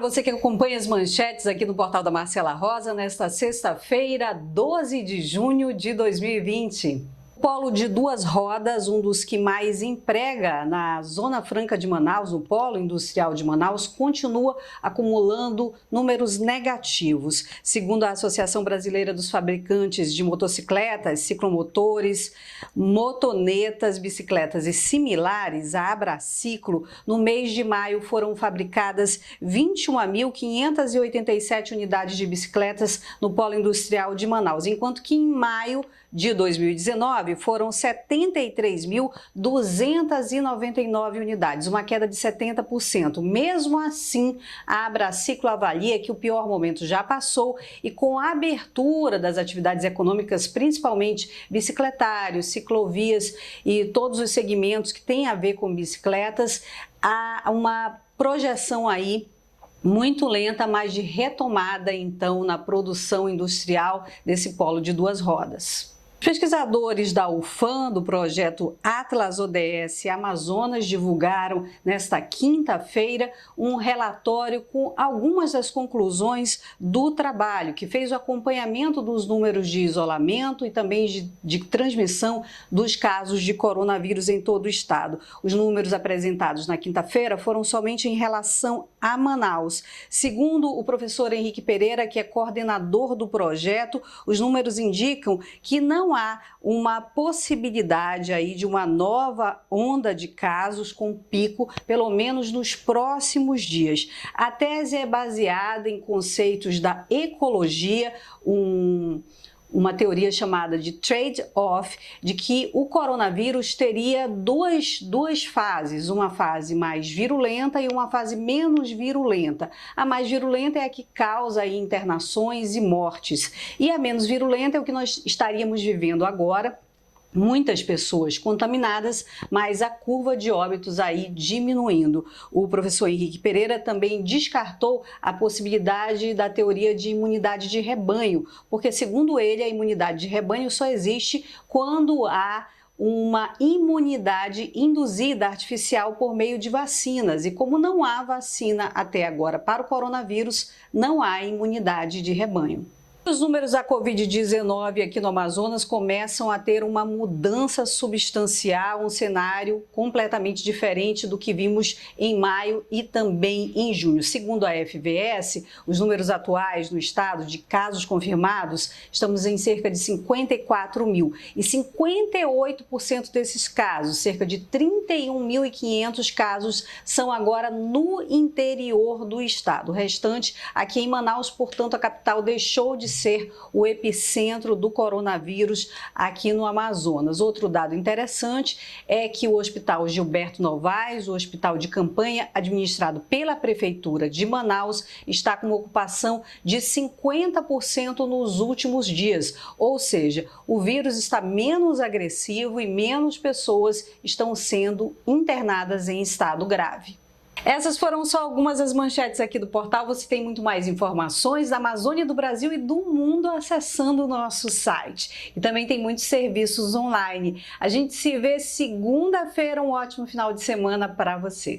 você que acompanha as manchetes aqui no portal da Marcela Rosa nesta sexta-feira, 12 de junho de 2020. O polo de duas rodas, um dos que mais emprega na Zona Franca de Manaus, no polo industrial de Manaus, continua acumulando números negativos. Segundo a Associação Brasileira dos Fabricantes de Motocicletas, Ciclomotores, Motonetas, Bicicletas e similares, a Abraciclo, no mês de maio foram fabricadas 21.587 unidades de bicicletas no polo industrial de Manaus, enquanto que em maio de 2019 foram 73.299 unidades, uma queda de 70%. Mesmo assim, a Abraciclo avalia que o pior momento já passou e com a abertura das atividades econômicas, principalmente bicicletários, ciclovias e todos os segmentos que têm a ver com bicicletas, há uma projeção aí muito lenta, mas de retomada então na produção industrial desse polo de duas rodas. Pesquisadores da UFAM, do projeto Atlas ODS Amazonas, divulgaram nesta quinta-feira um relatório com algumas das conclusões do trabalho, que fez o acompanhamento dos números de isolamento e também de transmissão dos casos de coronavírus em todo o estado. Os números apresentados na quinta-feira foram somente em relação a Manaus. Segundo o professor Henrique Pereira, que é coordenador do projeto, os números indicam que não há uma possibilidade aí de uma nova onda de casos com pico, pelo menos nos próximos dias. A tese é baseada em conceitos da ecologia, uma teoria chamada de trade-off, de que o coronavírus teria duas fases, uma fase mais virulenta e uma fase menos virulenta. A mais virulenta é a que causa aí internações e mortes, e a menos virulenta é o que nós estaríamos vivendo agora. Muitas pessoas contaminadas, mas a curva de óbitos aí diminuindo. O professor Henrique Pereira também descartou a possibilidade da teoria de imunidade de rebanho, porque, segundo ele, a imunidade de rebanho só existe quando há uma imunidade induzida artificial por meio de vacinas. E como não há vacina até agora para o coronavírus, não há imunidade de rebanho. Os números da Covid-19 aqui no Amazonas começam a ter uma mudança substancial, um cenário completamente diferente do que vimos em maio e também em junho. Segundo a FVS, os números atuais no estado de casos confirmados, estamos em cerca de 54 mil. E 58% desses casos, cerca de 31.500 casos, são agora no interior do estado. O restante aqui em Manaus, portanto, a capital deixou de ser o epicentro do coronavírus aqui no Amazonas. Outro dado interessante é que o Hospital Gilberto Novaes, o hospital de campanha administrado pela Prefeitura de Manaus, está com uma ocupação de 50% nos últimos dias, ou seja, o vírus está menos agressivo e menos pessoas estão sendo internadas em estado grave. Essas foram só algumas das manchetes aqui do portal. Você tem muito mais informações da Amazônia, do Brasil e do mundo acessando o nosso site. E também tem muitos serviços online. A gente se vê segunda-feira. Um ótimo final de semana para você.